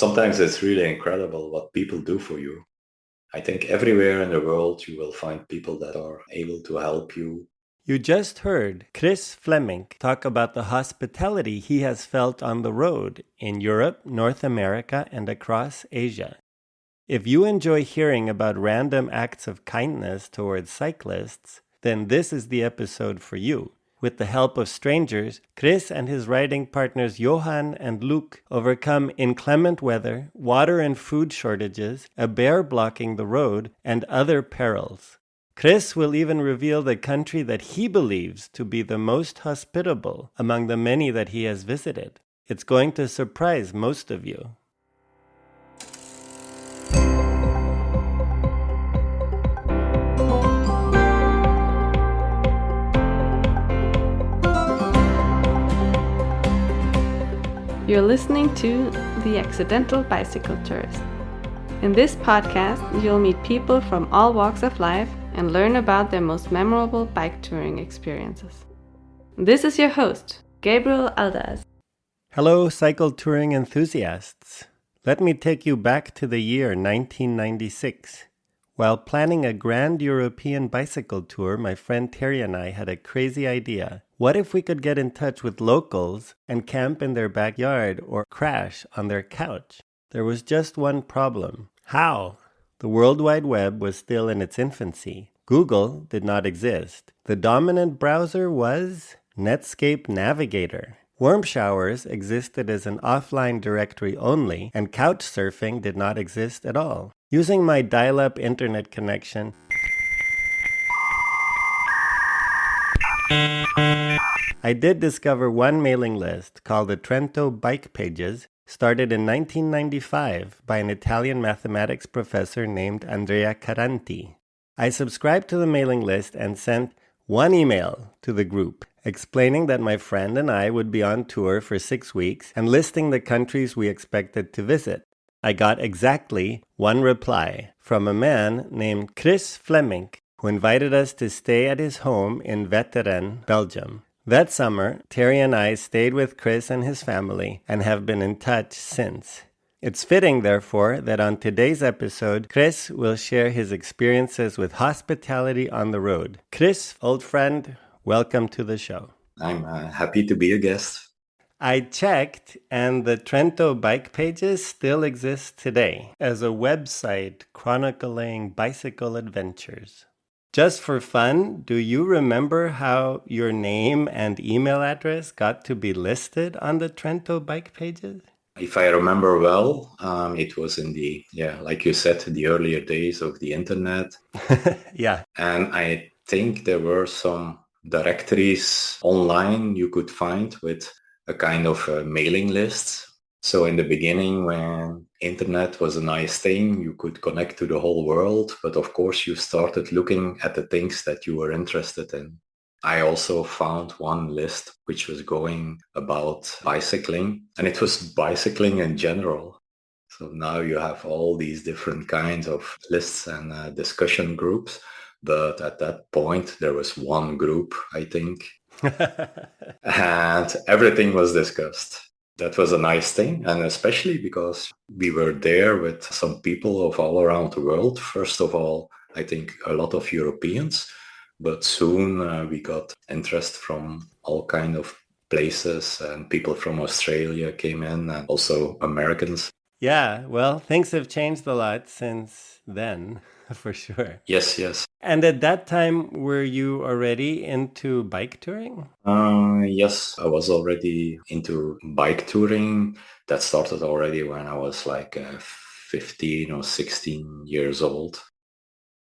Sometimes it's really incredible what people do for you. I think everywhere in the world you will find people that are able to help you. You just heard Kris Vlaeminck talk about the hospitality he has felt on the road in Europe, North America, and across Asia. If you enjoy hearing about random acts of kindness towards cyclists, then this is the episode for you. With the help of strangers, Kris and his riding partners Johan and Luc overcome inclement weather, water and food shortages, a bear blocking the road, and other perils. Kris will even reveal the country that he believes to be the most hospitable among the many that he has visited. It's going to surprise most of you. You're listening to The Accidental Bicycle Tourist. In this podcast, you'll meet people from all walks of life and learn about their most memorable bike touring experiences. This is your host, Gabriel Aldaz. Hello, cycle touring enthusiasts. Let me take you back to the year 1996. While planning a grand European bicycle tour, my friend Terry and I had a crazy idea. What if we could get in touch with locals and camp in their backyard or crash on their couch? There was just one problem. How? The World Wide Web was still in its infancy. Google did not exist. The dominant browser was Netscape Navigator. Warm showers existed as an offline directory only, and couch surfing did not exist at all. Using my dial-up internet connection, I did discover one mailing list called the Trento Bike Pages, started in 1995 by an Italian mathematics professor named Andrea Caranti. I subscribed to the mailing list and sent one email to the group, explaining that my friend and I would be on tour for 6 weeks and listing the countries we expected to visit. I got exactly one reply from a man named Kris Vlaeminck, who invited us to stay at his home in Wetteren, Belgium. That summer, Terry and I stayed with Kris and his family and have been in touch since. It's fitting, therefore, that on today's episode, Kris will share his experiences with hospitality on the road. Kris, old friend, welcome to the show. I'm happy to be a guest. I checked, and the Trento Bike Pages still exist today as a website chronicling bicycle adventures. Just for fun, do you remember how your name and email address got to be listed on the Trento Bike Pages? If I remember well, it was in the, like you said, the earlier days of the internet. Yeah. And I think there were some directories online you could find with a kind of a mailing list. So in the beginning, when internet was a nice thing, you could connect to the whole world. But of course, you started looking at the things that you were interested in. I also found one list which was going about bicycling, and it was bicycling in general. So now you have all these different kinds of lists and discussion groups. But at that point, there was one group, I think, and everything was discussed. That was a nice thing, and especially because we were there with some people of all around the world. First of all, I think a lot of Europeans, but soon we got interest from all kind of places, and people from Australia came in, and also Americans. Yeah, well, things have changed a lot since then, for sure. Yes, yes. And at that time, were you already into bike touring? Yes, I was already into bike touring. That started already when I was like 15 or 16 years old.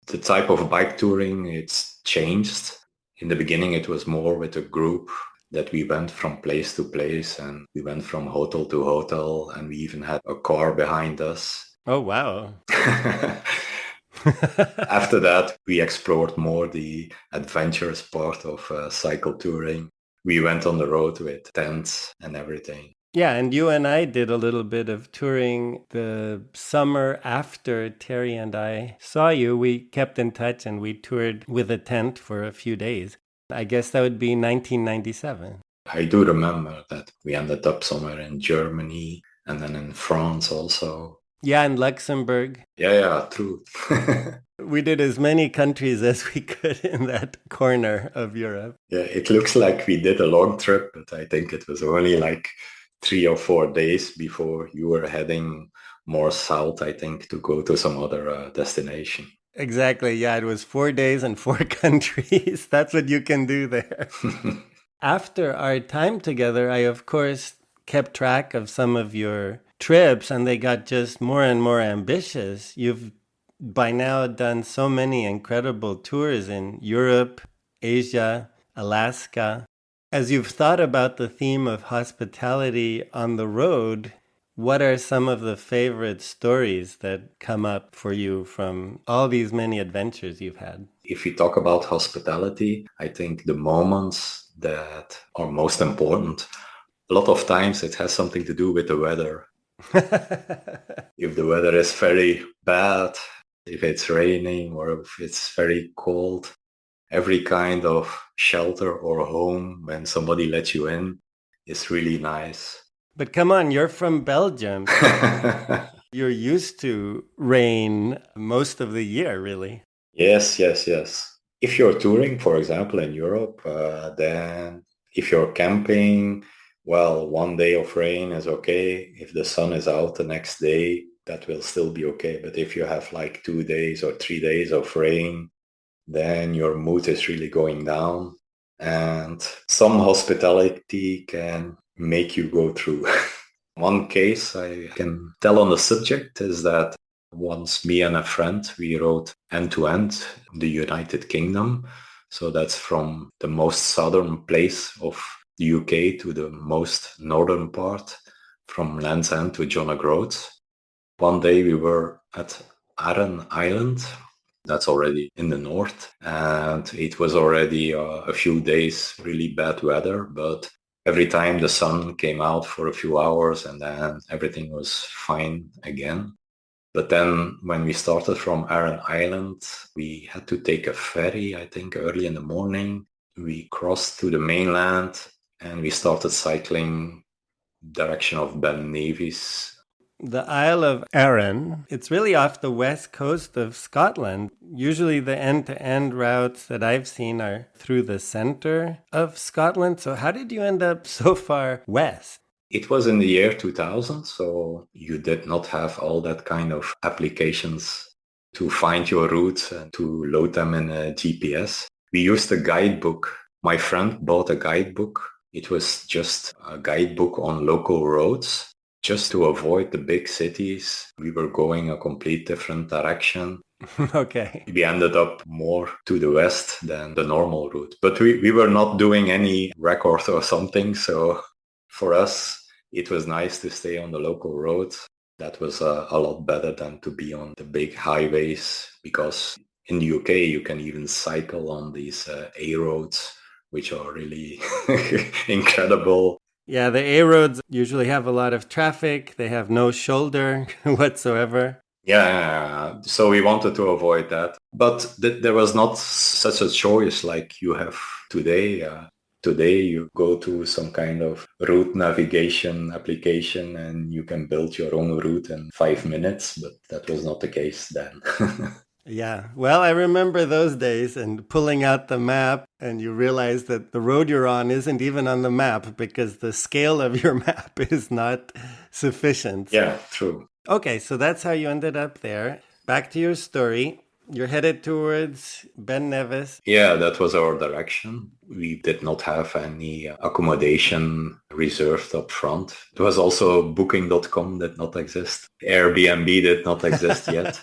The type of bike touring, it's changed. In the beginning, it was more with a group that we went from place to place, and we went from hotel to hotel, and we even had a car behind us. Oh, wow. After that, we explored more the adventurous part of cycle touring. We went on the road with tents and everything. Yeah, and you and I did a little bit of touring the summer after Terry and I saw you. We kept in touch and we toured with a tent for a few days. I guess that would be 1997. I do remember that we ended up somewhere in Germany, and then in France also. Yeah, in Luxembourg. Yeah, true. We did as many countries as we could in that corner of Europe. Yeah, it looks like we did a long trip, but I think it was only like 3 or 4 days before you were heading more south, I think, to go to some other destination. Exactly. Yeah, it was 4 days and 4 countries. That's what you can do there. After our time together, I, of course, kept track of some of your trips, and they got just more and more ambitious. You've by now done so many incredible tours in Europe, Asia, Alaska. As you've thought about the theme of hospitality on the road, what are some of the favorite stories that come up for you from all these many adventures you've had? If we talk about hospitality, I think the moments that are most important, a lot of times it has something to do with the weather. If the weather is very bad, if it's raining or if it's very cold, every kind of shelter or home when somebody lets you in is really nice. But come on, you're from Belgium. You're used to rain most of the year, really. Yes. If you're touring, for example, in Europe, then if you're camping, well, 1 day of rain is okay. If the sun is out the next day, that will still be okay. But if you have like 2 days or 3 days of rain, then your mood is really going down. And some hospitality can make you go through. One case I can tell on the subject is that once me and a friend, we rode end to end the United Kingdom. So that's from the most southern place of the UK to the most northern part, from Land's End to John O'Groats. One day we were at Arran Island. That's already in the north, and it was already a few days really bad weather, but every time the sun came out for a few hours and then everything was fine again. But then when we started from Arran Island, we had to take a ferry, I think early in the morning. We crossed to the mainland and we started cycling direction of Ben Nevis. The Isle of Arran, it's really off the west coast of Scotland. Usually the end-to-end routes that I've seen are through the center of Scotland. So how did you end up so far west? It was in the year 2000, so you did not have all that kind of applications to find your route and to load them in a GPS. We used a guidebook. My friend bought a guidebook. It was just a guidebook on local roads. Just to avoid the big cities, we were going a complete different direction. Okay. We ended up more to the west than the normal route. But we were not doing any record or something. So for us, it was nice to stay on the local roads. That was a lot better than to be on the big highways, because in the UK, you can even cycle on these A roads, which are really incredible. Yeah, the A roads usually have a lot of traffic. They have no shoulder whatsoever. Yeah, so we wanted to avoid that. But there was not such a choice like you have today. Today you go to some kind of route navigation application and you can build your own route in 5 minutes, but that was not the case then. Yeah, well, I remember those days and pulling out the map, and you realize that the road you're on isn't even on the map because the scale of your map is not sufficient. Yeah, true. Okay, so that's how you ended up there. Back to your story. You're headed towards Ben Nevis. Yeah, that was our direction. We did not have any accommodation reserved up front. It was also booking.com did not exist. Airbnb did not exist yet.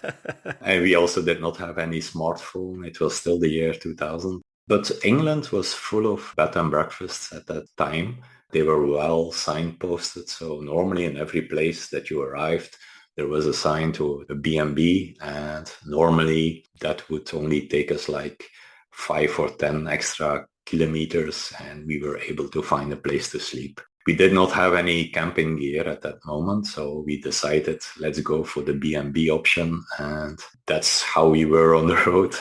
And we also did not have any smartphone. It was still the year 2000. But England was full of bed and breakfasts at that time. They were well signposted. So normally in every place that you arrived, there was a sign to a B&B, and normally that would only take us like 5 or 10 extra kilometers, and we were able to find a place to sleep. We did not have any camping gear at that moment, so we decided let's go for the B&B option, and that's how we were on the road.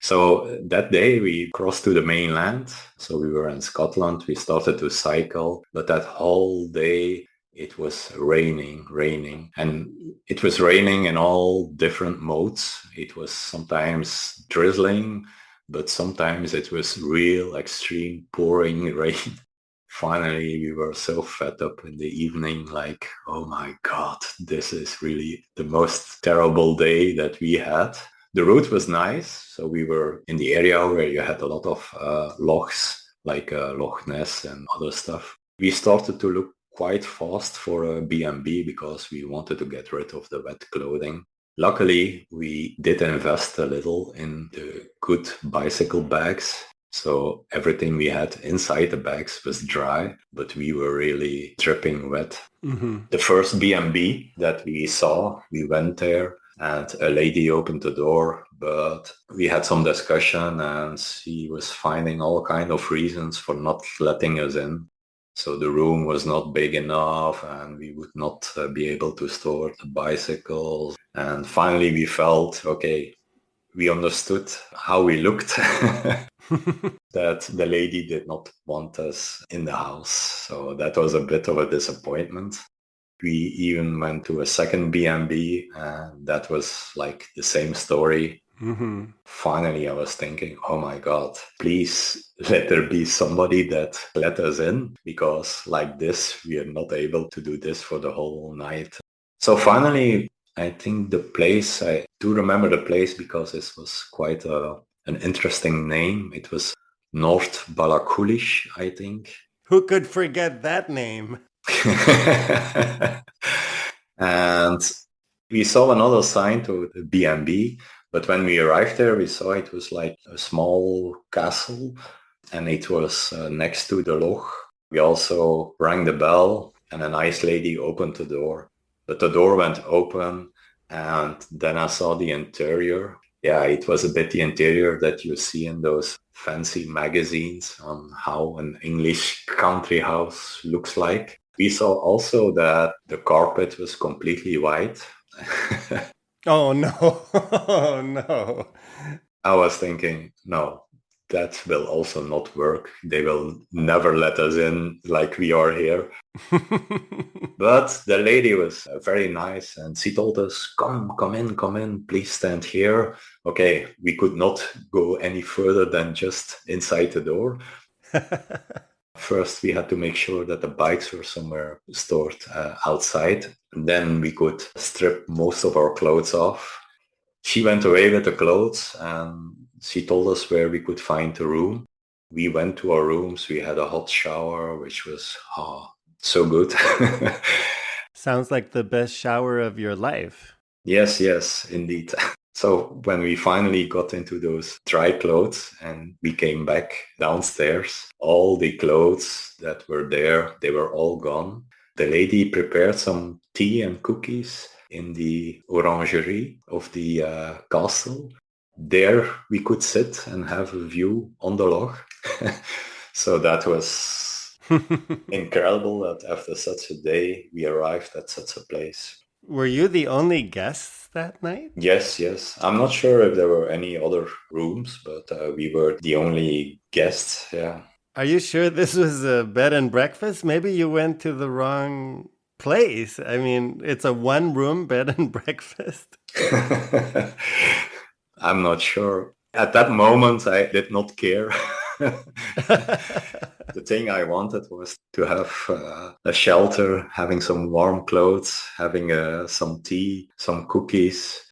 So that day we crossed to the mainland. So we were in Scotland, we started to cycle, but that whole day it was raining. And it was raining in all different modes. It was sometimes drizzling, but sometimes it was real extreme pouring rain. Finally, we were so fed up in the evening, like, oh my God, this is really the most terrible day that we had. The route was nice. So we were in the area where you had a lot of lochs, like Loch Ness and other stuff. We started to look quite fast for a B&B because we wanted to get rid of the wet clothing. Luckily, we did invest a little in the good bicycle bags. So everything we had inside the bags was dry, but we were really dripping wet. Mm-hmm. The first B&B that we saw, we went there and a lady opened the door, but we had some discussion and she was finding all kind of reasons for not letting us in. So the room was not big enough and we would not be able to store the bicycles. And finally we felt, okay, we understood how we looked, that the lady did not want us in the house. So that was a bit of a disappointment. We even went to a second B&B and that was like the same story. Mm-hmm. Finally, I was thinking, oh my God, please let there be somebody that let us in, because like this, we are not able to do this for the whole night. So finally, I think the place, I do remember the place because this was quite an interesting name. It was North Balakulish, I think. Who could forget that name? And we saw another sign to the B&B, but when we arrived there, we saw it was like a small castle and it was next to the loch. We also rang the bell and a nice lady opened the door. But the door went open and then I saw the interior. Yeah, it was a bit the interior that you see in those fancy magazines on how an English country house looks like. We saw also that the carpet was completely white. Oh, no. Oh, no. I was thinking, no, that will also not work. They will never let us in like we are here. But the lady was very nice and she told us, come in, please stand here. Okay, we could not go any further than just inside the door. First, we had to make sure that the bikes were somewhere stored outside. Then we could strip most of our clothes off. She went away with the clothes and she told us where we could find a room. We went to our rooms. We had a hot shower, which was so good. Sounds like the best shower of your life. Yes, indeed. So when we finally got into those dry clothes and we came back downstairs, all the clothes that were there, they were all gone. The lady prepared some tea and cookies in the orangerie of the castle. There we could sit and have a view on the loch. So that was incredible that after such a day, we arrived at such a place. Were you the only guests that night? Yes. I'm not sure if there were any other rooms, but we were the only guests, yeah. Are you sure this was a bed and breakfast? Maybe you went to the wrong place. I mean, it's a one-room bed and breakfast. I'm not sure. At that moment, I did not care. The thing I wanted was to have a shelter, having some warm clothes, having some tea, some cookies.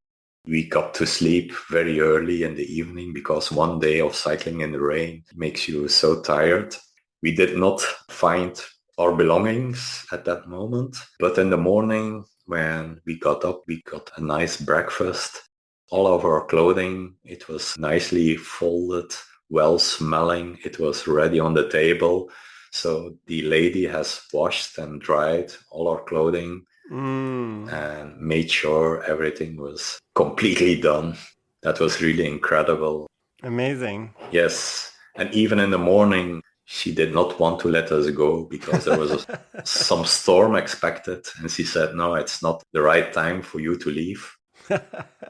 We got to sleep very early in the evening because one day of cycling in the rain makes you so tired. We did not find our belongings at that moment, but in the morning when we got up, we got a nice breakfast. All of our clothing, it was nicely folded, well smelling. It was ready on the table. So the lady has washed and dried all our clothing and made sure everything was completely done. That was really incredible. Amazing. Yes. And even in the morning, she did not want to let us go because there was some storm expected. And she said, no, it's not the right time for you to leave.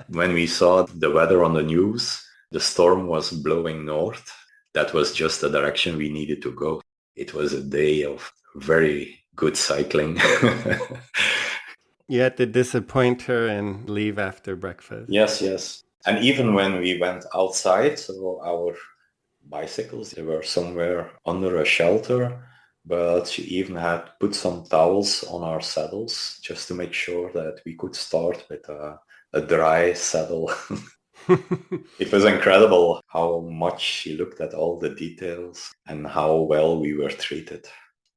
When we saw the weather on the news, the storm was blowing north. That was just the direction we needed to go. It was a day of very good cycling. You had to disappoint her and leave after breakfast. Yes. And even when we went outside, so our bicycles, they were somewhere under a shelter, but she even had put some towels on our saddles just to make sure that we could start with a dry saddle. It was incredible how much she looked at all the details and how well we were treated.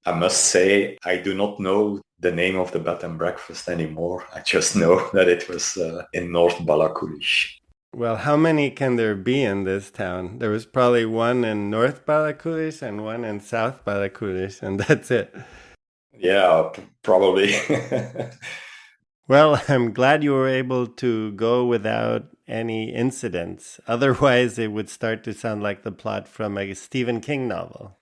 I must say, I do not know the name of the bed and breakfast anymore. I just know that it was in North Balakulish. Well, how many can there be in this town? There was probably one in North Balakulish and one in South Balakulish, and that's it. Yeah, probably. Well, I'm glad you were able to go without any incidents. Otherwise, it would start to sound like the plot from a Stephen King novel.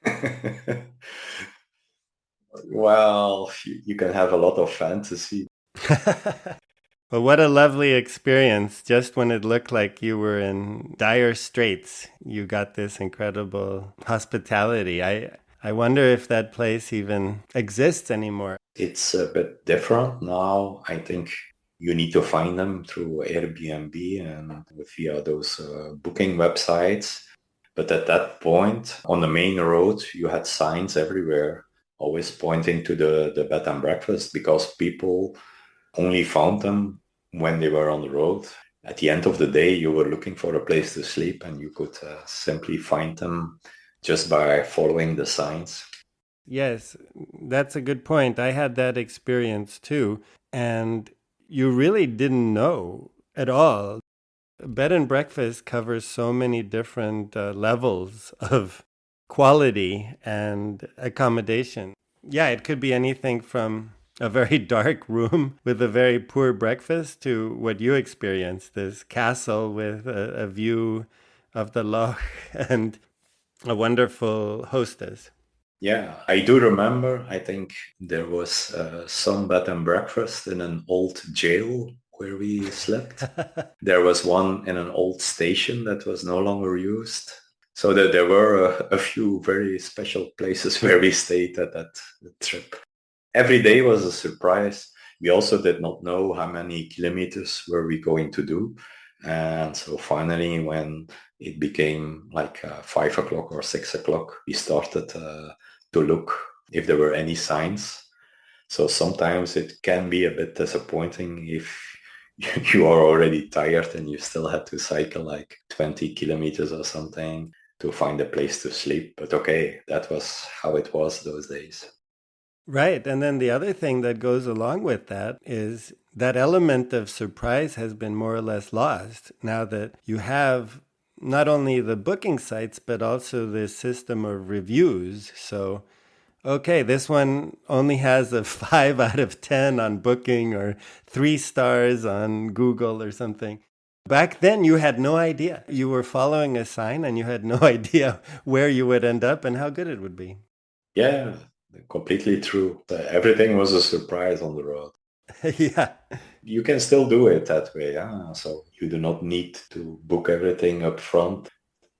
Well, you can have a lot of fantasy. Well, what a lovely experience. Just when it looked like you were in dire straits, you got this incredible hospitality. I wonder if that place even exists anymore. It's a bit different now. I think you need to find them through Airbnb and via those booking websites. But at that point, on the main road, you had signs everywhere, always pointing to the bed and breakfast, because people only found them when they were on the road. At the end of the day, you were looking for a place to sleep, and you could simply find them just by following the signs. Yes, that's a good point. I had that experience too. And you really didn't know at all. Bed and breakfast covers so many different levels of quality and accommodation. Yeah, it could be anything from a very dark room with a very poor breakfast to what you experienced, this castle with a view of the loch and a wonderful hostess. Yeah, I do remember. I think there was some bed and breakfast in an old jail where we slept. There was one in an old station that was no longer used. So that there were a few very special places where we stayed at that trip. Every day was a surprise. We also did not know how many kilometers were we going to do. And so finally, when it became like 5 o'clock or 6 o'clock, we started to look if there were any signs. So sometimes it can be a bit disappointing if you are already tired and you still had to cycle like 20 kilometers or something to find a place to sleep. But okay, that was how it was those days. Right. And then the other thing that goes along with that is that element of surprise has been more or less lost now that you have not only the booking sites, but also this system of reviews. So, okay, this one only has a 5 out of 10 on Booking or 3 stars on Google or something. Back then, you had no idea. You were following a sign and you had no idea where you would end up and how good it would be. Yeah, completely true. Everything was a surprise on the road. Yeah. You can still do it that way. So you do not need to book everything up front.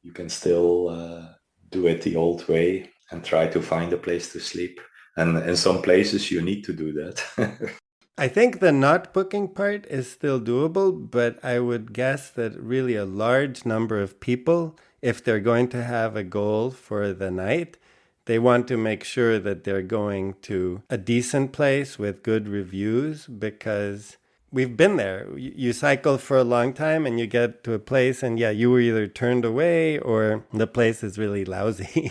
You can still do it the old way and try to find a place to sleep. And in some places you need to do that. I think the not booking part is still doable, but I would guess that really a large number of people, if they're going to have a goal for the night, they want to make sure that they're going to a decent place with good reviews, because we've been there. You cycle for a long time and you get to a place and yeah, you were either turned away or the place is really lousy.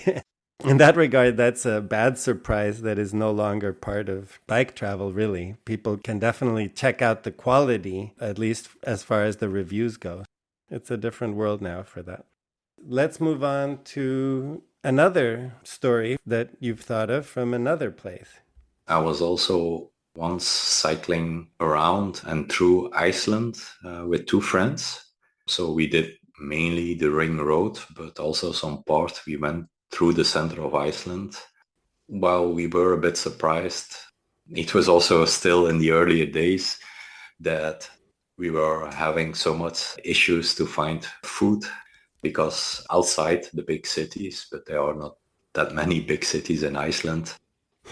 In that regard, that's a bad surprise that is no longer part of bike travel, really. People can definitely check out the quality, at least as far as the reviews go. It's a different world now for that. Let's move on to another story that you've thought of from another place. I was also once cycling around and through Iceland with 2 friends. So we did mainly the ring road, but also some part we went through the center of Iceland. While we were a bit surprised, it was also still in the earlier days that we were having so much issues to find food, because outside the big cities, but there are not that many big cities in Iceland,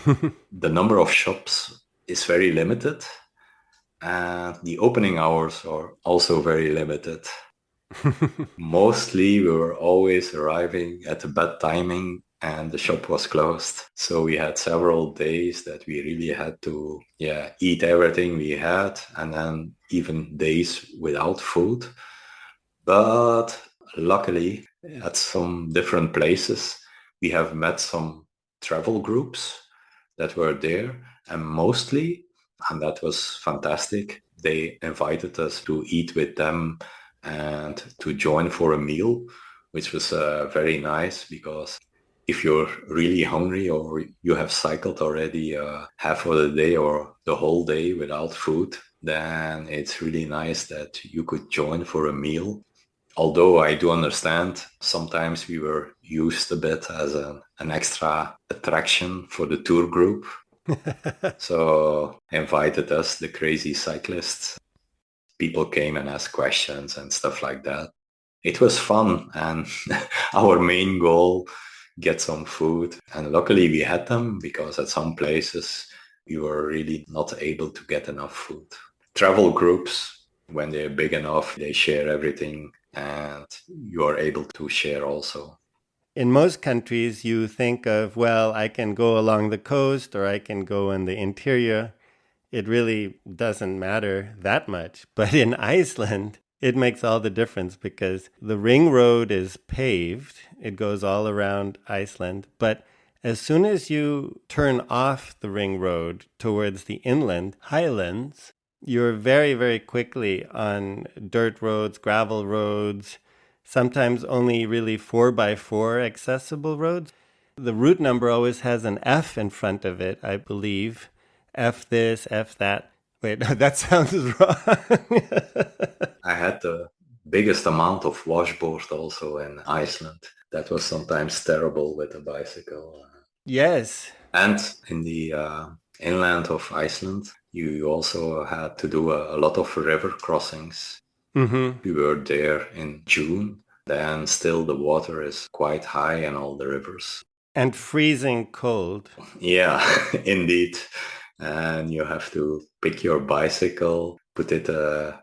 The number of shops is very limited, and the opening hours are also very limited. Mostly we were always arriving at a bad timing and the shop was closed. So we had several days that we really had to eat everything we had, and then even days without food. But luckily at some different places we have met some travel groups that were there, and mostly, and that was fantastic, they invited us to eat with them and to join for a meal, which was very nice, because if you're really hungry or you have cycled already half of the day or the whole day without food, then it's really nice that you could join for a meal. Although I do understand, sometimes we were used a bit as an extra attraction for the tour group. So invited us, the crazy cyclists. People came and asked questions and stuff like that. It was fun, and our main goal, get some food. And luckily we had them, because at some places we were really not able to get enough food. Travel groups, when they're big enough, they share everything, and you are able to share also. In most countries, you think of, well, I can go along the coast or I can go in the interior. It really doesn't matter that much. But in Iceland, it makes all the difference, because the ring road is paved. It goes all around Iceland. But as soon as you turn off the ring road towards the inland highlands, you're very, very quickly on dirt roads, gravel roads, sometimes only really 4x4 accessible roads. The route number always has an F in front of it, I believe. F this, F that. Wait, that sounds wrong. I had the biggest amount of washboard also in Iceland. That was sometimes terrible with a bicycle. Yes. And in the inland of Iceland, you also had to do a lot of river crossings. Mm-hmm. We were there in June, then still the water is quite high in all the rivers. And freezing cold. Yeah, indeed. And you have to pick your bicycle, put it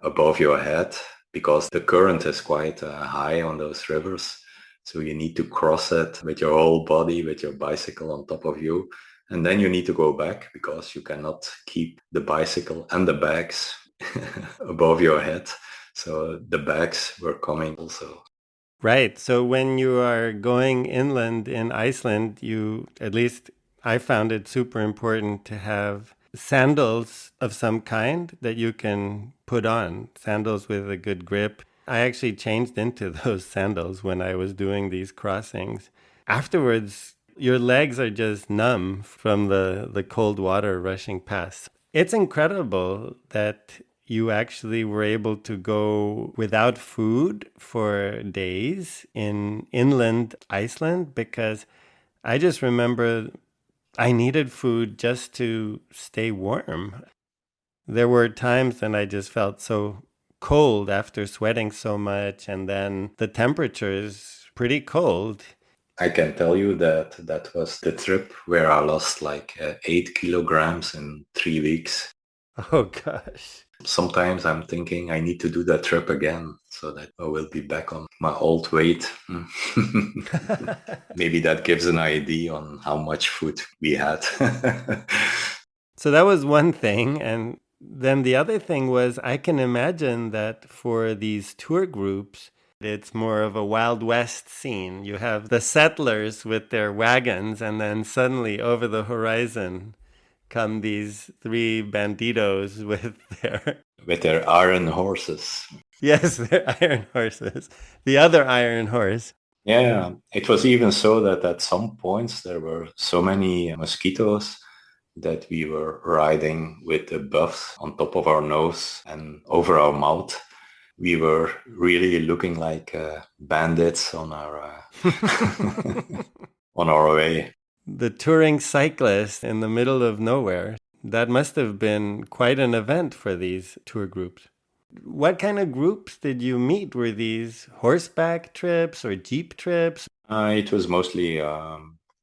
above your head, because the current is quite high on those rivers. So you need to cross it with your whole body, with your bicycle on top of you. And then you need to go back, because you cannot keep the bicycle and the bags above your head. So the bags were coming also. Right. So when you are going inland in Iceland, you, at least I found it super important to have sandals of some kind that you can put on, sandals with a good grip. I actually changed into those sandals when I was doing these crossings. Afterwards, your legs are just numb from the cold water rushing past. It's incredible that you actually were able to go without food for days in inland Iceland, because I just remember I needed food just to stay warm. There were times when I just felt so cold after sweating so much, and then the temperature is pretty cold. I can tell you that that was the trip where I lost like 8 kilograms in 3 weeks. Oh gosh. Sometimes I'm thinking I need to do that trip again so that I will be back on my old weight. Maybe that gives an idea on how much food we had. So that was one thing. And then the other thing was, I can imagine that for these tour groups, it's more of a Wild West scene. You have the settlers with their wagons, and then suddenly over the horizon come these three banditos with their iron horses. Yes, their iron horses. The other iron horse. Yeah, it was even so that at some points there were so many mosquitoes that we were riding with the buffs on top of our nose and over our mouth. We were really looking like bandits on our on our way. The touring cyclist in the middle of nowhere. That must have been quite an event for these tour groups. What kind of groups did you meet? Were these horseback trips or jeep trips? It was mostly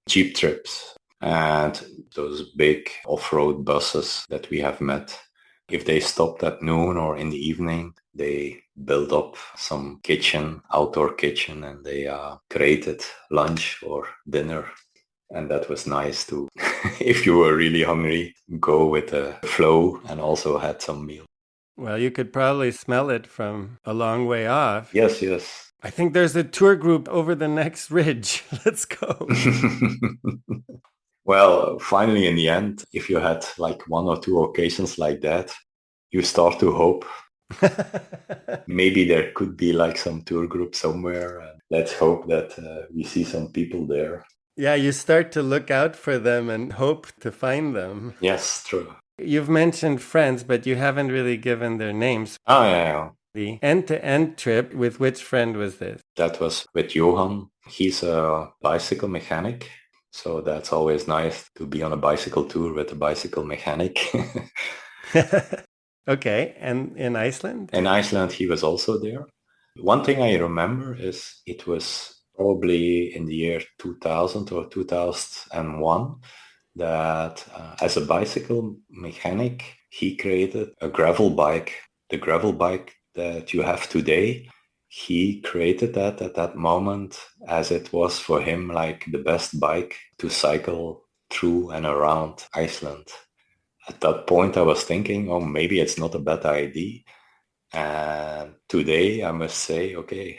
jeep trips. And those big off-road buses that we have met, if they stopped at noon or in the evening, they built up some kitchen, outdoor kitchen, and they created lunch or dinner. And that was nice to, if you were really hungry, go with the flow and also had some meal. Well, you could probably smell it from a long way off. Yes, yes. I think there's a tour group over the next ridge. Let's go. Well, finally, in the end, if you had like one or two occasions like that, you start to hope maybe there could be like some tour group somewhere. And let's hope that we see some people there. Yeah, you start to look out for them and hope to find them. Yes, true. You've mentioned friends, but you haven't really given their names. Oh, yeah. The end-to-end trip, with which friend was this? That was with Johan. He's a bicycle mechanic. So that's always nice to be on a bicycle tour with a bicycle mechanic. Okay, and in Iceland? In Iceland, he was also there. One thing I remember is it was probably in the year 2000 or 2001 that as a bicycle mechanic, he created a gravel bike. The gravel bike that you have today, he created that at that moment as it was for him like the best bike to cycle through and around Iceland. At that point, I was thinking, oh, maybe it's not a bad idea. And today, I must say, okay,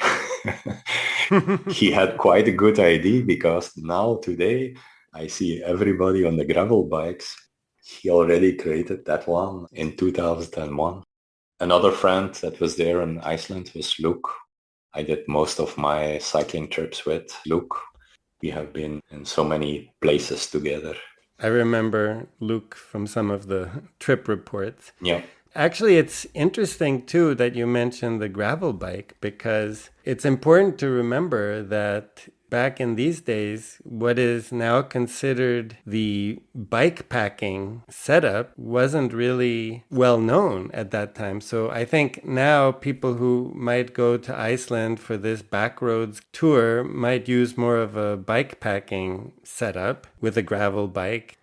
he had quite a good idea because now today, I see everybody on the gravel bikes. He already created that one in 2001. Another friend that was there in Iceland was Luc. I did most of my cycling trips with Luc. We have been in so many places together. I remember Luc from some of the trip reports. Yeah. Actually, it's interesting, too, that you mentioned the gravel bike, because it's important to remember that back in these days, what is now considered the bike packing setup wasn't really well known at that time. So I think now people who might go to Iceland for this backroads tour might use more of a bike packing setup with a gravel bike.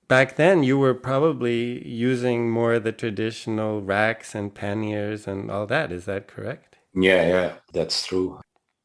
Back then, you were probably using more the traditional racks and panniers and all that. Is that correct? Yeah, that's true.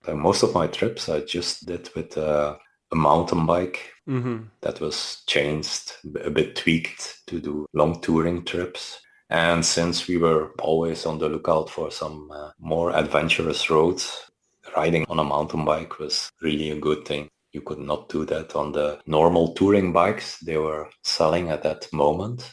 Most of my trips I just did with a mountain bike that was changed, a bit tweaked to do long touring trips. And since we were always on the lookout for some more adventurous roads, riding on a mountain bike was really a good thing. You could not do that on the normal touring bikes they were selling at that moment.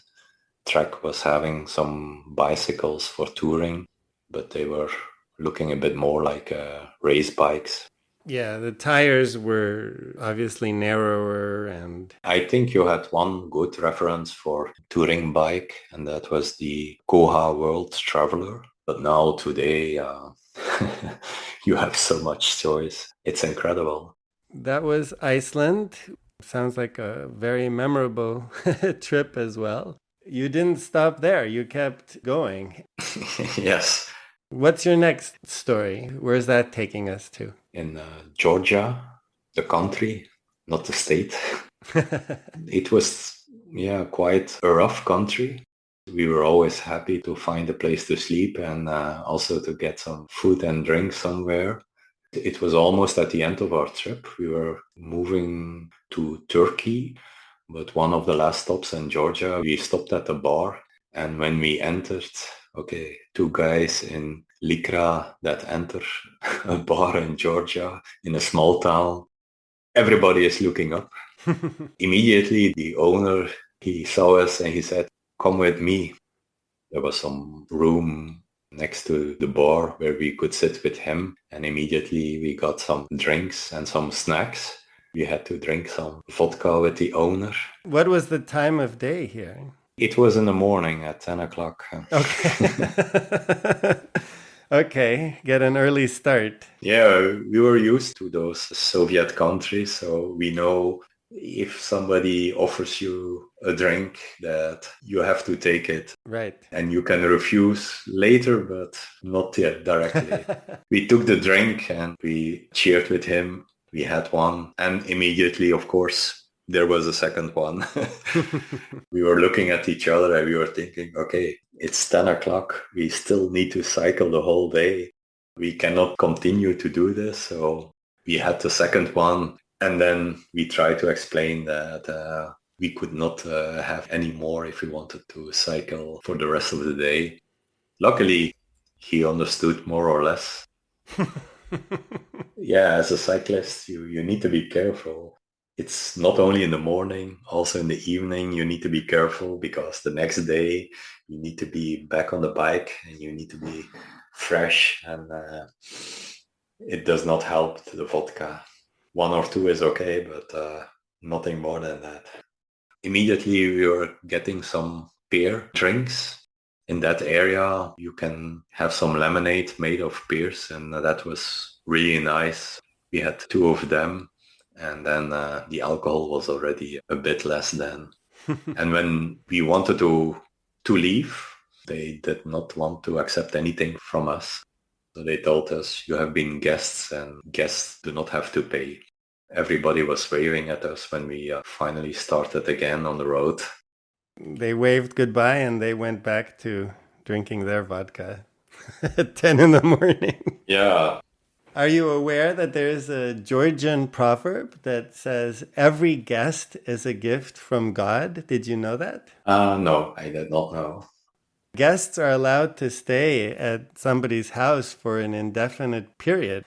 Trek was having some bicycles for touring, but they were looking a bit more like race bikes. Yeah, the tires were obviously narrower and... I think you had one good reference for touring bike, and that was the Koha World Traveler. But now today, you have so much choice. It's incredible. That was Iceland. Sounds like a very memorable trip as well. You didn't stop there. You kept going. Yes. What's your next story? Where's that taking us to? In Georgia, the country, not the state. It was, quite a rough country. We were always happy to find a place to sleep and also to get some food and drink somewhere. It was almost at the end of our trip. We were moving to Turkey, but one of the last stops in Georgia, we stopped at a bar. And when we entered, two guys in Lycra that enter a bar in Georgia in a small town, everybody is looking up. Immediately, the owner, he saw us and he said, "Come with me." There was some room next to the bar where we could sit with him, and immediately we got some drinks and some snacks. We had to drink some vodka with the owner. What was the time of day here? It was in the morning at 10 o'clock. Okay. Okay, get an early start. Yeah, we were used to those Soviet countries, so we know if somebody offers you a drink that you have to take it. Right. And you can refuse later, but not yet directly. We took the drink and we cheered with him. We had one. And immediately, of course, there was a second one. We were looking at each other and we were thinking, okay, it's 10 o'clock. We still need to cycle the whole day. We cannot continue to do this. So we had the second one. And then we tried to explain that we could not have any more if we wanted to cycle for the rest of the day. Luckily, he understood more or less. Yeah, as a cyclist, you need to be careful. It's not only in the morning, also in the evening, you need to be careful because the next day you need to be back on the bike and you need to be fresh, and it does not help the vodka. 1 or 2 is okay, but nothing more than that. Immediately we were getting some beer drinks. In that area, you can have some lemonade made of beers, and that was really nice. We had 2 of them, and then the alcohol was already a bit less then. And when we wanted to leave, they did not want to accept anything from us. So they told us, you have been guests and guests do not have to pay. Everybody was waving at us when we finally started again on the road. They waved goodbye and they went back to drinking their vodka at 10 in the morning. Yeah. Are you aware that there's a Georgian proverb that says every guest is a gift from God? Did you know that? No, I did not know. Guests are allowed to stay at somebody's house for an indefinite period.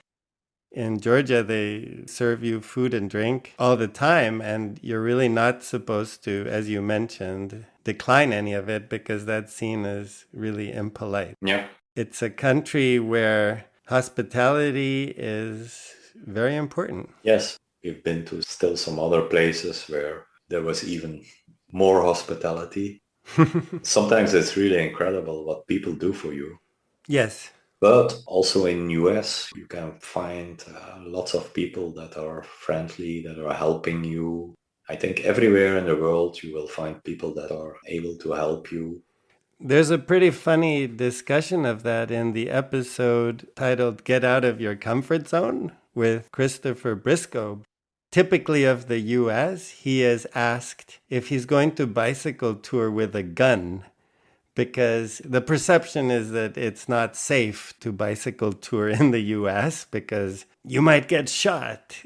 In Georgia, they serve you food and drink all the time, and you're really not supposed to, as you mentioned, decline any of it because that's seen as really impolite. Yeah. It's a country where hospitality is very important. Yes, we've been to still some other places where there was even more hospitality. Sometimes it's really incredible what people do for you. Yes. But also in US, you can find lots of people that are friendly, that are helping you. I think everywhere in the world, you will find people that are able to help you. There's a pretty funny discussion of that in the episode titled Get Out of Your Comfort Zone with Christopher Briscoe. Typically of the US, he is asked if he's going to bicycle tour with a gun, because the perception is that it's not safe to bicycle tour in the US because you might get shot.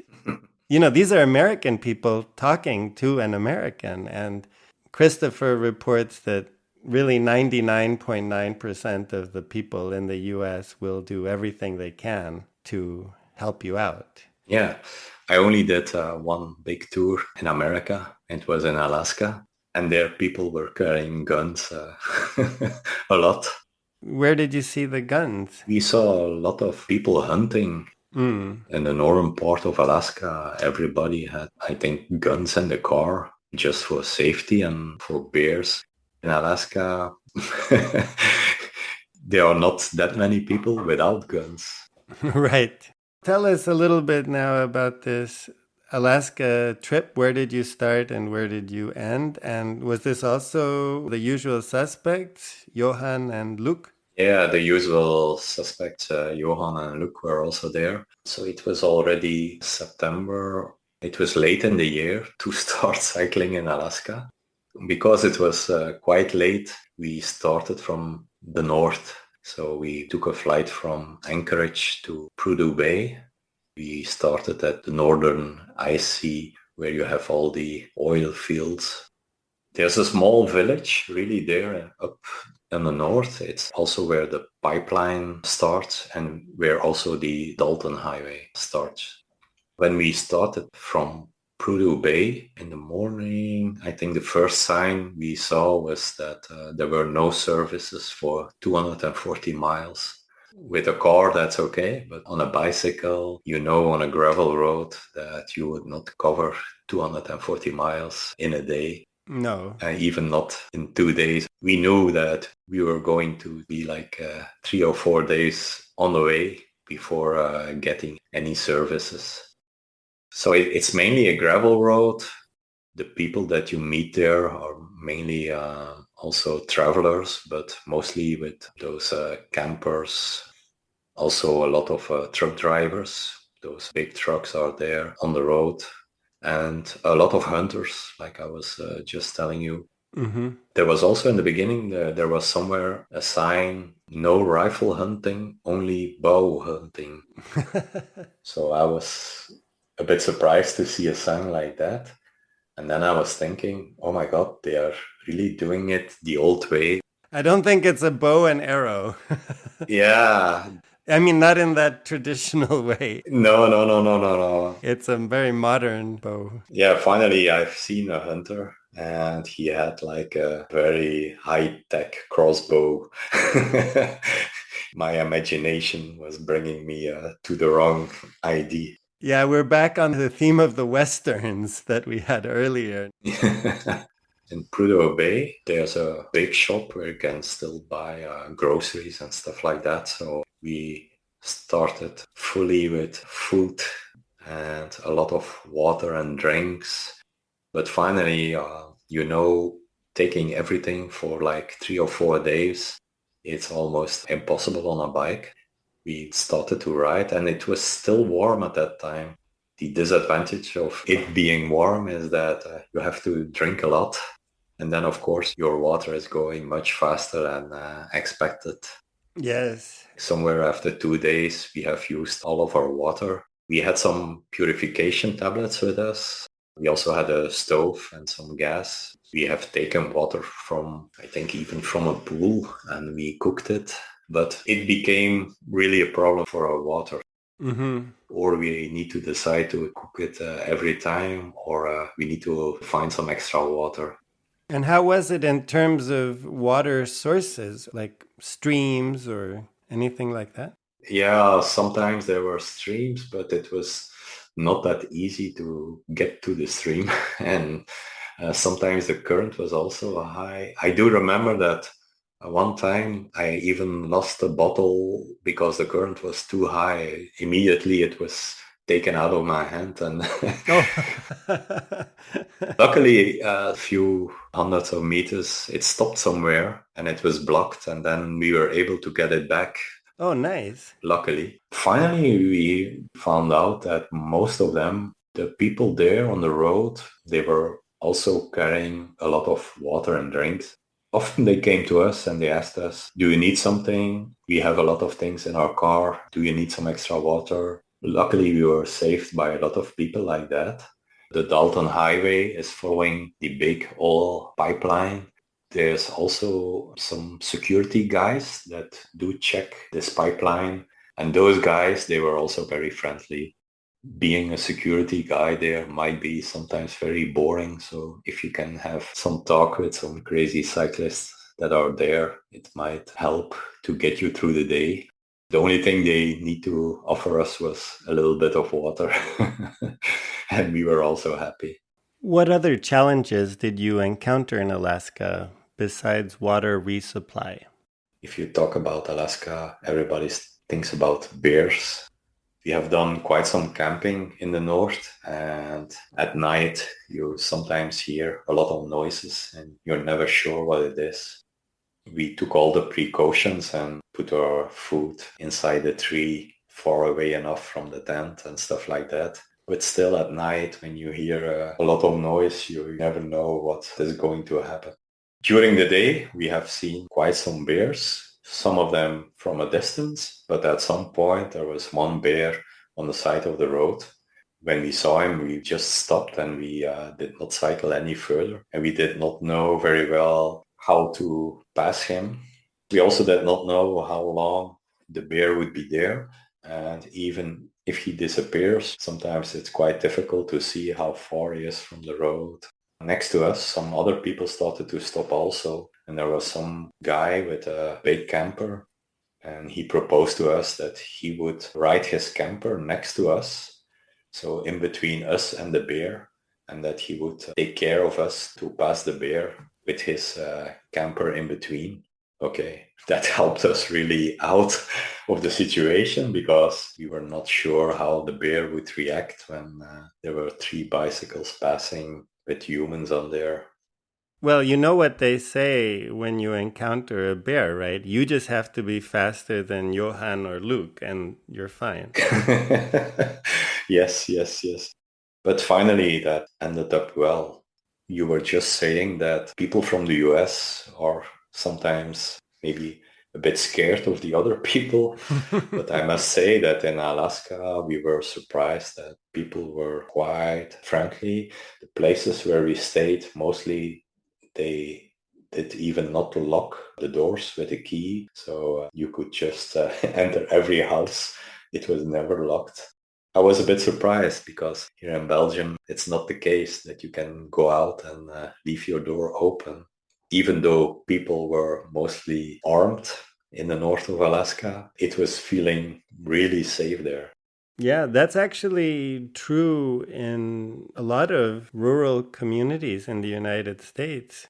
You know, these are American people talking to an American, and Christopher reports that really 99.9% of the people in the US will do everything they can to help you out. Yeah, I only did one big tour in America. It was in Alaska. And there people were carrying guns a lot. Where did you see the guns? We saw a lot of people hunting. In the northern part of Alaska. Everybody had, I think, guns in the car just for safety and for bears. In Alaska, there are not that many people without guns. Right. Tell us a little bit now about this Alaska trip. Where did you start and where did you end? And was this also the usual suspects, Johan and Luc? Yeah, the usual suspects, Johan and Luc, were also there. So it was already September. It was late in the year to start cycling in Alaska. Because it was quite late, we started from the north. So we took a flight from Anchorage to Prudhoe Bay. We started at the northern ice sea where you have all the oil fields. There's a small village really there up in the north. It's also where the pipeline starts and where also the Dalton Highway starts. When we started from Prudhoe Bay in the morning, I think the first sign we saw was that there were no services for 240 miles. With a car, that's okay, but on a bicycle, on a gravel road that you would not cover 240 miles in a day. No. Even not in 2 days. We knew that we were going to be like 3 or 4 days on the way before getting any services. So it's mainly a gravel road. The people that you meet there are mainly also travelers, but mostly with those campers. Also a lot of truck drivers. Those big trucks are there on the road. and a lot of hunters, like I was just telling you. Mm-hmm. There was also in the beginning, there was somewhere a sign, no rifle hunting, only bow hunting. So I was a bit surprised to see a sign like that. And then I was thinking, oh my God, they are really doing it the old way. I don't think it's a bow and arrow. Yeah. I mean, not in that traditional way. No, no, no, no, no, no. It's a very modern bow. Yeah, finally I've seen a hunter and he had like a very high-tech crossbow. My imagination was bringing me to the wrong idea. Yeah, we're back on the theme of the Westerns that we had earlier. In Prudhoe Bay, there's a big shop where you can still buy groceries and stuff like that. So we started fully with food and a lot of water and drinks. But finally, taking everything for like 3 or 4 days, it's almost impossible on a bike. We started to ride and it was still warm at that time. The disadvantage of it being warm is that you have to drink a lot. And then, of course, your water is going much faster than expected. Yes. Somewhere after 2 days, we have used all of our water. We had some purification tablets with us. We also had a stove and some gas. We have taken water from, I think, even from a pool, and we cooked it. But it became really a problem for our water. Mm-hmm. Or we need to decide to cook it every time, or we need to find some extra water. And how was it in terms of water sources, like streams or anything like that? Yeah, sometimes there were streams, but it was not that easy to get to the stream. And sometimes the current was also high. I do remember that one time I even lost a bottle because the current was too high. Immediately it was taken out of my hand, and luckily a few hundreds of meters it stopped somewhere and it was blocked, and then we were able to get it back. Oh, nice. Luckily. Finally, we found out that most of them, the people there on the road, they were also carrying a lot of water and drinks. Often they came to us and they asked us, do you need something? We have a lot of things in our car. Do you need some extra water? Luckily, we were saved by a lot of people like that. The Dalton Highway is following the big oil pipeline. There's also some security guys that do check this pipeline. And those guys, they were also very friendly. Being a security guy there might be sometimes very boring. So if you can have some talk with some crazy cyclists that are there, it might help to get you through the day. The only thing they need to offer us was a little bit of water. And we were also happy. What other challenges did you encounter in Alaska besides water resupply? If you talk about Alaska, everybody thinks about bears. We have done quite some camping in the north, and at night you sometimes hear a lot of noises and you're never sure what it is. We took all the precautions and put our food inside the tree far away enough from the tent and stuff like that. But still at night, when you hear a lot of noise, you never know what is going to happen. During the day, we have seen quite some bears, some of them from a distance, but at some point there was one bear on the side of the road. When we saw him, we just stopped and we did not cycle any further. And we did not know very well how to pass him. We also did not know how long the bear would be there. And even if he disappears, sometimes it's quite difficult to see how far he is from the road. Next to us, some other people started to stop also. And there was some guy with a big camper. And he proposed to us that he would ride his camper next to us. So in between us and the bear. And that he would take care of us to pass the bear with his camper in between. Okay, that helped us really out of the situation because we were not sure how the bear would react when there were 3 bicycles passing with humans on there. Well, you know what they say when you encounter a bear, right? You just have to be faster than Johan or Luc and you're fine. Yes, yes, yes. But finally, that ended up well. You were just saying that people from the US are sometimes maybe a bit scared of the other people. But I must say that in Alaska, we were surprised that people were quite friendly. The places where we stayed, mostly they did even not lock the doors with a key. So you could just enter every house. It was never locked. I was a bit surprised because here in Belgium, it's not the case that you can go out and leave your door open. Even though people were mostly armed in the north of Alaska, it was feeling really safe there. Yeah, that's actually true in a lot of rural communities in the United States.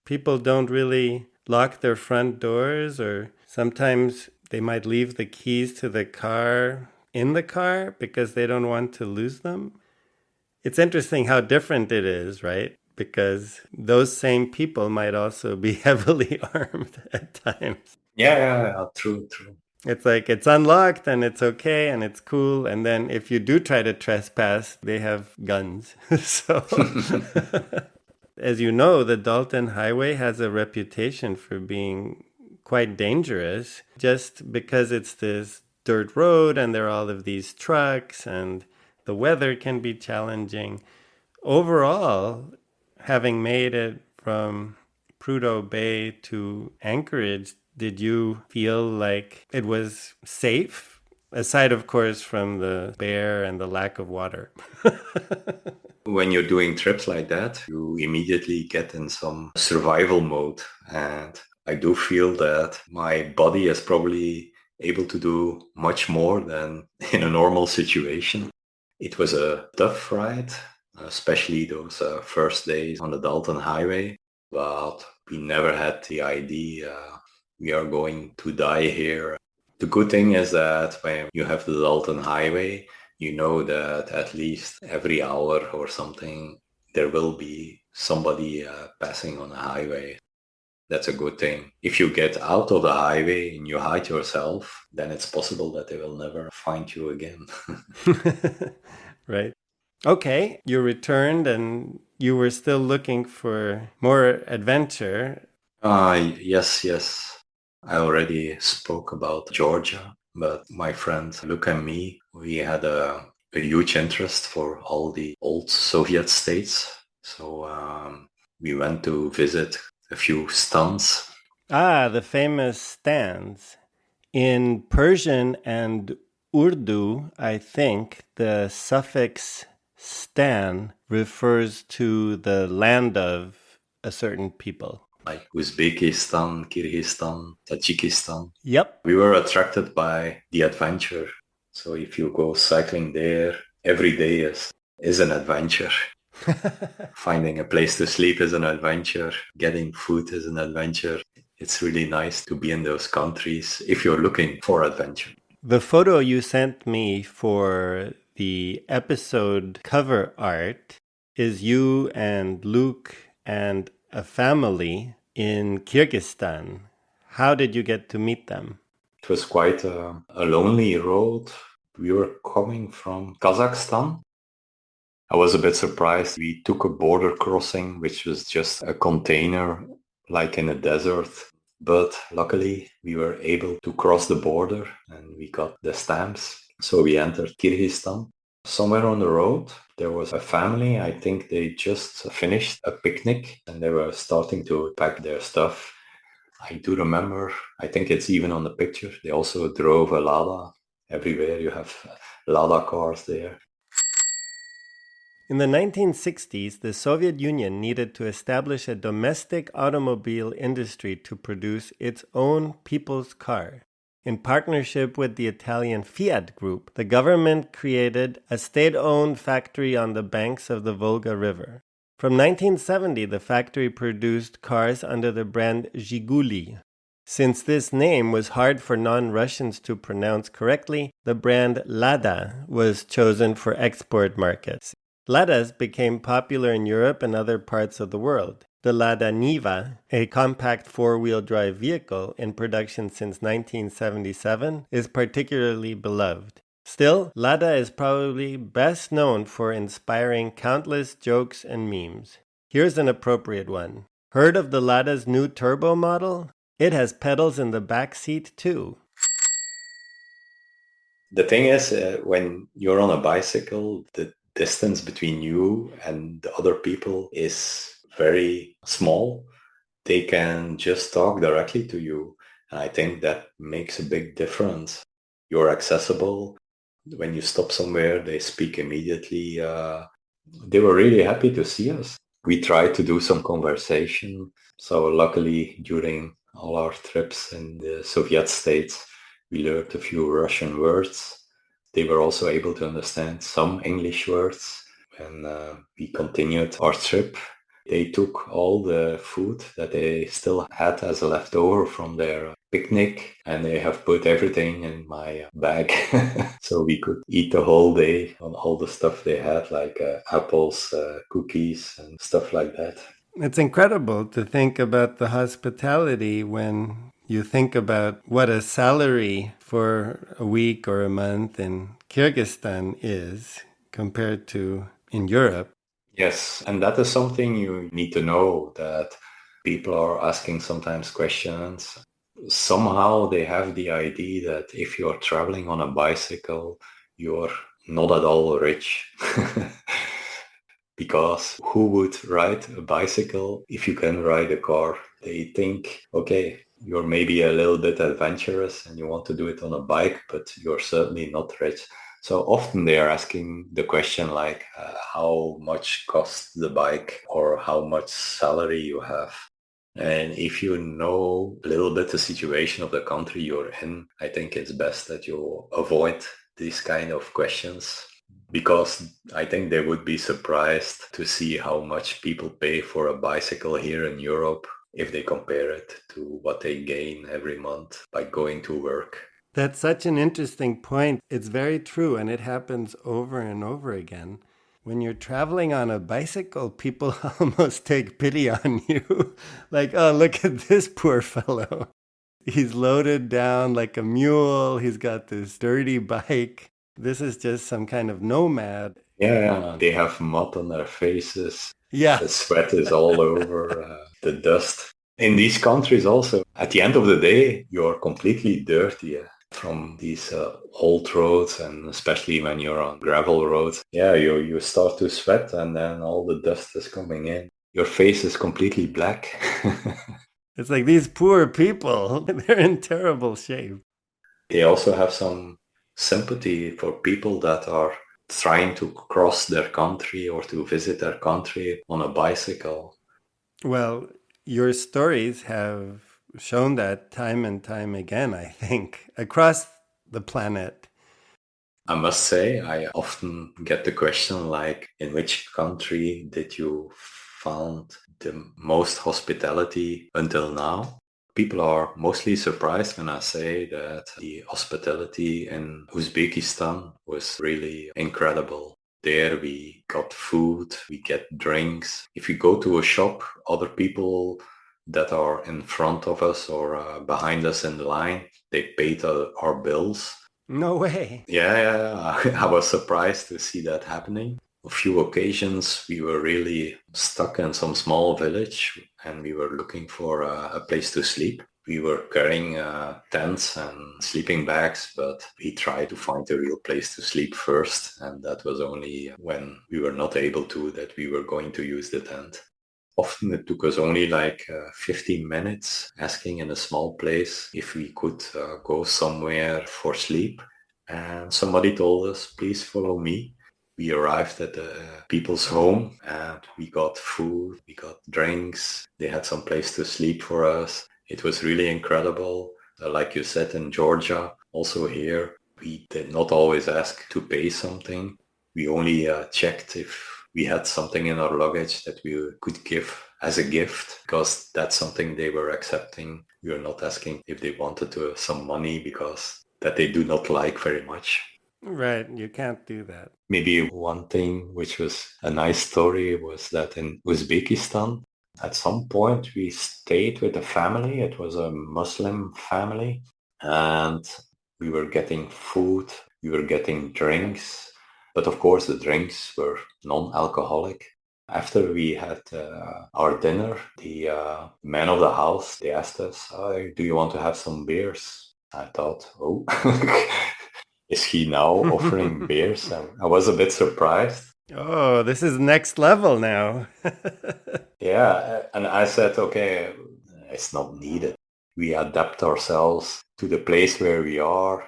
People don't really lock their front doors, or sometimes they might leave the keys to the car in the car because they don't want to lose them. It's interesting how different it is, right? Because those same people might also be heavily armed at times. Yeah, true. It's like it's unlocked and it's okay and it's cool. And then if you do try to trespass, they have guns. So, as you know, the Dalton Highway has a reputation for being quite dangerous just because it's this dirt road and there are all of these trucks and the weather can be challenging. Overall, having made it from Prudhoe Bay to Anchorage, did you feel like it was safe? Aside, of course, from the bear and the lack of water. When you're doing trips like that, you immediately get in some survival mode. And I do feel that my body is probably able to do much more than in a normal situation. It was a tough ride, especially those first days on the Dalton Highway, but we never had the idea we are going to die here. The good thing is that when you have the Dalton Highway, you know that at least every hour or something, there will be somebody passing on the highway. That's a good thing. If you get out of the highway and you hide yourself, then it's possible that they will never find you again. Right. Okay, you returned and you were still looking for more adventure. Yes. I already spoke about Georgia, but my friend Luc and me, we had a huge interest for all the old Soviet states. So we went to visit a few stands. Ah, the famous stands. In Persian and Urdu, I think the suffix stan refers to the land of a certain people. Like Uzbekistan, Kyrgyzstan, Tajikistan. Yep. We were attracted by the adventure. So if you go cycling there, every day is an adventure. Finding a place to sleep is an adventure. Getting food is an adventure. It's really nice to be in those countries if you're looking for adventure. The photo you sent me for the episode cover art is you and Luc and a family in Kyrgyzstan. How did you get to meet them? It was quite a lonely road. We were coming from Kazakhstan. I was a bit surprised. We took a border crossing, which was just a container like in a desert. But luckily, we were able to cross the border and we got the stamps. So we entered Kyrgyzstan. Somewhere on the road, there was a family. I think they just finished a picnic and they were starting to pack their stuff. I do remember, I think it's even on the picture, they also drove a Lada. Everywhere you have Lada cars there. In the 1960s, the Soviet Union needed to establish a domestic automobile industry to produce its own people's car. In partnership with the Italian Fiat Group, the government created a state-owned factory on the banks of the Volga River. From 1970, the factory produced cars under the brand Zhiguli. Since this name was hard for non-Russians to pronounce correctly, the brand Lada was chosen for export markets. Ladas became popular in Europe and other parts of the world. The Lada Niva, a compact four-wheel drive vehicle in production since 1977, is particularly beloved. Still, Lada is probably best known for inspiring countless jokes and memes. Here's an appropriate one. Heard of the Lada's new turbo model? It has pedals in the back seat too. The thing is, when you're on a bicycle, the distance between you and the other people is very small. They can just talk directly to you. And I think that makes a big difference. You're accessible. When you stop somewhere, they speak immediately. They were really happy to see us. We tried to do some conversation. So luckily, during all our trips in the Soviet states, we learned a few Russian words. They were also able to understand some English words. And we continued our trip. They took all the food that they still had as a leftover from their picnic, and they have put everything in my bag. So we could eat the whole day on all the stuff they had, like apples, cookies, and stuff like that. It's incredible to think about the hospitality when you think about what a salary for a week or a month in Kyrgyzstan is compared to in Europe. Yes, and that is something you need to know, that people are asking sometimes questions. Somehow they have the idea that if you're traveling on a bicycle, you're not at all rich. Because who would ride a bicycle if you can ride a car? They think, okay, you're maybe a little bit adventurous and you want to do it on a bike, but you're certainly not rich. So often they are asking the question like, how much costs the bike or how much salary you have? And if you know a little bit the situation of the country you're in, I think it's best that you avoid these kind of questions, because I think they would be surprised to see how much people pay for a bicycle here in Europe if they compare it to what they gain every month by going to work. That's such an interesting point. It's very true, and it happens over and over again. When you're traveling on a bicycle, people almost take pity on you. Like, oh, look at this poor fellow. He's loaded down like a mule. He's got this dirty bike. This is just some kind of nomad. Yeah, they have mud on their faces. Yeah. The sweat is all over, the dust. In these countries also, at the end of the day, you're completely dirty. From these old roads, and especially when you're on gravel roads, you start to sweat and then all the dust is coming in. Your face is completely black. It's like these poor people, they're in terrible shape. They also have some sympathy for people that are trying to cross their country or to visit their country on a bicycle. Well, your stories have shown that time and time again, I think, across the planet. I must say, I often get the question like, in which country did you found the most hospitality until now? People are mostly surprised when I say that the hospitality in Uzbekistan was really incredible. There we got food, we get drinks. If you go to a shop, other people that are in front of us or behind us in the line, they paid our bills. No way. Yeah. I was surprised to see that happening. A few occasions we were really stuck in some small village and we were looking for a place to sleep. We were carrying tents and sleeping bags, but we tried to find a real place to sleep first. And that was only when we were not able to that we were going to use the tent. Often it took us only like 15 minutes asking in a small place if we could go somewhere for sleep. And somebody told us, please follow me. We arrived at the people's home and we got food, we got drinks. They had some place to sleep for us. It was really incredible. Like you said, in Georgia, also here, we did not always ask to pay something. We only checked if we had something in our luggage that we could give as a gift, because that's something they were accepting. We were not asking if they wanted some money, because that they do not like very much. Right, you can't do that. Maybe one thing which was a nice story was that in Uzbekistan, at some point we stayed with a family. It was a Muslim family and we were getting food. We were getting drinks, but of course the drinks were non-alcoholic. After we had our dinner, the man of the house, they asked us, "Oh, do you want to have some beers?" I thought, oh, is he now offering beers? I was a bit surprised. Oh, this is next level now. Yeah, and I said, okay, it's not needed. We adapt ourselves to the place where we are.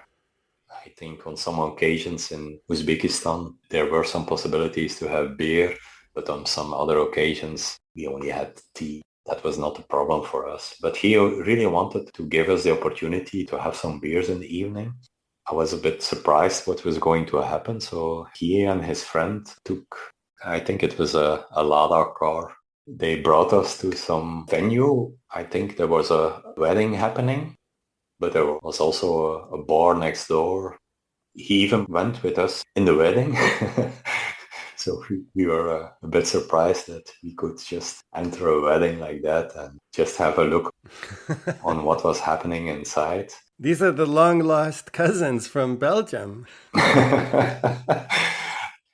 I think on some occasions in Uzbekistan, there were some possibilities to have beer, but on some other occasions, we only had tea. That was not a problem for us. But he really wanted to give us the opportunity to have some beers in the evening. I was a bit surprised what was going to happen. So he and his friend took, I think it was a Lada car. They brought us to some venue. I think there was a wedding happening, but there was also a bar next door. He even went with us in the wedding. So we were a bit surprised that we could just enter a wedding like that and just have a look on what was happening inside. These are the long-lost cousins from Belgium.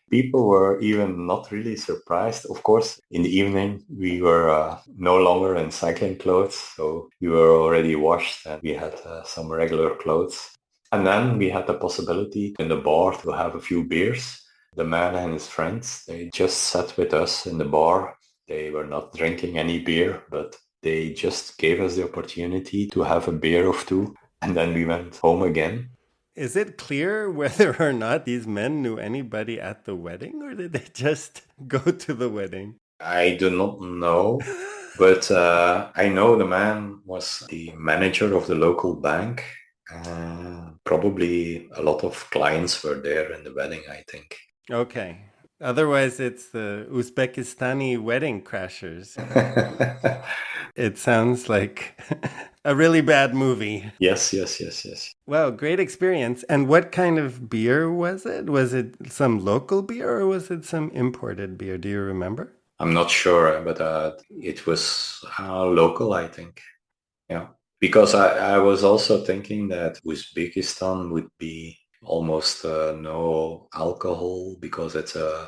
People were even not really surprised. Of course, in the evening, we were no longer in cycling clothes, so we were already washed and we had some regular clothes. And then we had the possibility in the bar to have a few beers. The man and his friends, they just sat with us in the bar. They were not drinking any beer, but they just gave us the opportunity to have a beer or two. And then we went home again. Is it clear whether or not these men knew anybody at the wedding, or did they just go to the wedding? I do not know, but I know the man was the manager of the local bank. Probably a lot of clients were there in the wedding, I think. Okay. Otherwise, it's the Uzbekistani wedding crashers. It sounds like a really bad movie. Yes. Well, great experience. And what kind of beer was it? Was it some local beer or was it some imported beer? Do you remember? I'm not sure, but it was local, I think. Yeah. Because I was also thinking that Uzbekistan would be almost no alcohol because it's a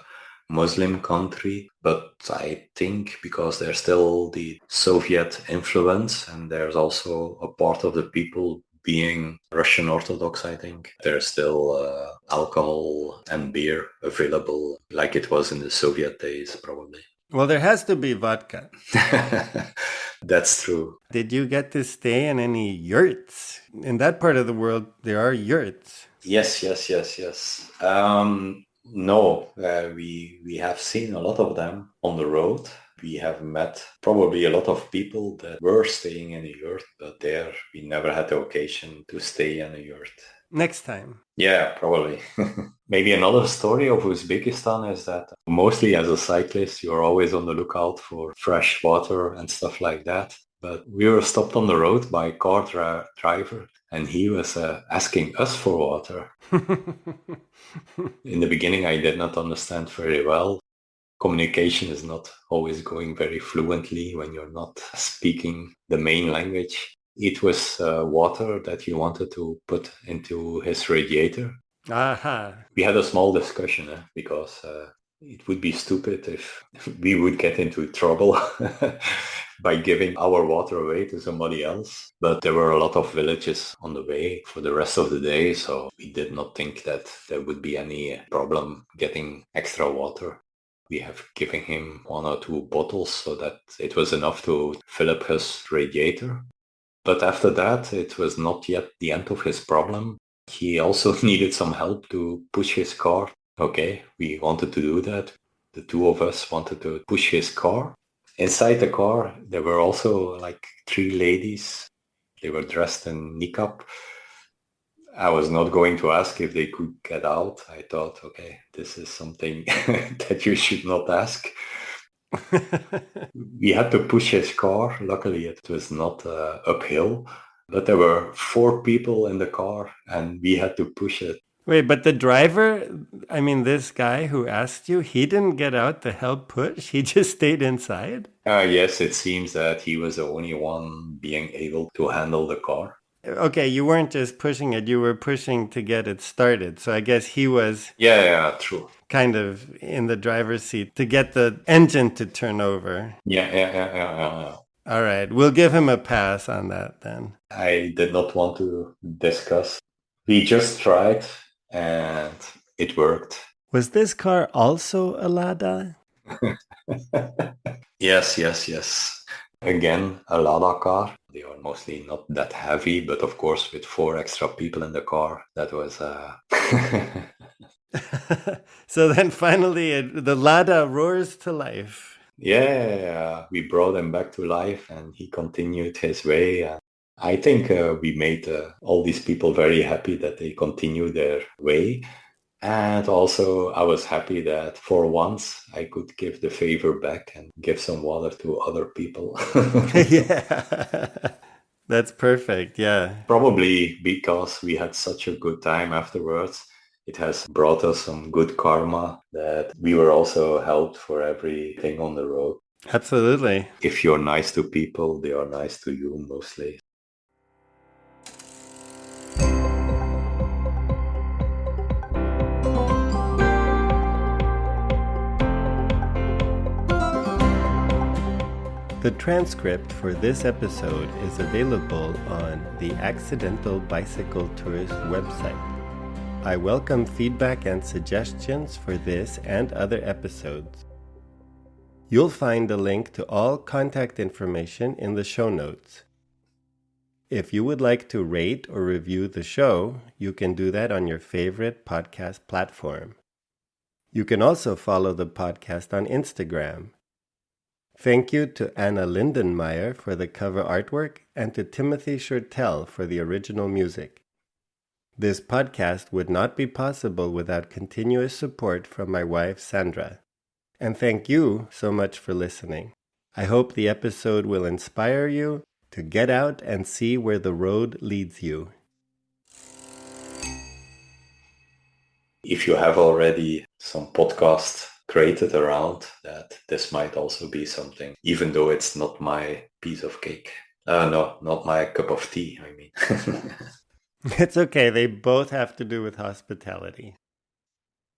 Muslim country, but I think because there's still the Soviet influence and there's also a part of the people being Russian Orthodox, I think there's still alcohol and beer available like it was in the Soviet days, probably. Well, there has to be vodka. That's true. Did you get to stay in any yurts? In that part of the world, there are yurts. Yes. No, we have seen a lot of them on the road. We have met probably a lot of people that were staying in a yurt, but there we never had the occasion to stay in a yurt. Next time. Yeah, probably. Maybe another story of Uzbekistan is that mostly as a cyclist, you're always on the lookout for fresh water and stuff like that. But we were stopped on the road by a car driver and he was asking us for water. In the beginning, I did not understand very well. Communication is not always going very fluently when you're not speaking the main language. It was water that he wanted to put into his radiator. Aha. We had a small discussion because it would be stupid if we would get into trouble by giving our water away to somebody else. But there were a lot of villages on the way for the rest of the day, so we did not think that there would be any problem getting extra water. We have given him 1 or 2 bottles so that it was enough to fill up his radiator. But after that, it was not yet the end of his problem. He also needed some help to push his car. Okay, we wanted to do that. The 2 of us wanted to push his car. Inside the car, there were also like 3 ladies. They were dressed in niqab. I was not going to ask if they could get out. I thought, okay, this is something that you should not ask. We had to push his car. Luckily, it was not uphill, but there were 4 people in the car and we had to push it. Wait, but the driver, I mean, this guy who asked you, he didn't get out to help push? He just stayed inside? Yes, it seems that he was the only one being able to handle the car. Okay, you weren't just pushing it, you were pushing to get it started. So I guess he was Yeah, true. kind of in the driver's seat to get the engine to turn over. Yeah. All right, we'll give him a pass on that then. I did not want to discuss. We just tried and it worked. Was this car also a Lada? Yes. Again, a Lada car. They are mostly not that heavy, but of course with 4 extra people in the car, that was... So then finally the Lada roars to life. Yeah, we brought him back to life and he continued his way. And I think we made all these people very happy that they continue their way. And also I was happy that for once I could give the favor back and give some water to other people. Yeah, that's perfect. Yeah. Probably because we had such a good time afterwards. It has brought us some good karma that we were also helped for everything on the road. Absolutely. If you're nice to people, they are nice to you mostly. The transcript for this episode is available on the Accidental Bicycle Tourist website. I welcome feedback and suggestions for this and other episodes. You'll find a link to all contact information in the show notes. If you would like to rate or review the show, you can do that on your favorite podcast platform. You can also follow the podcast on Instagram. Thank you to Anna Lindenmeyer for the cover artwork and to Timothy Shurtell for the original music. This podcast would not be possible without continuous support from my wife Sandra. And thank you so much for listening. I hope the episode will inspire you to get out and see where the road leads you. If you have already some podcast created around that, this might also be something, even though it's not my piece of cake. No, not my cup of tea, I mean. It's okay. They both have to do with hospitality.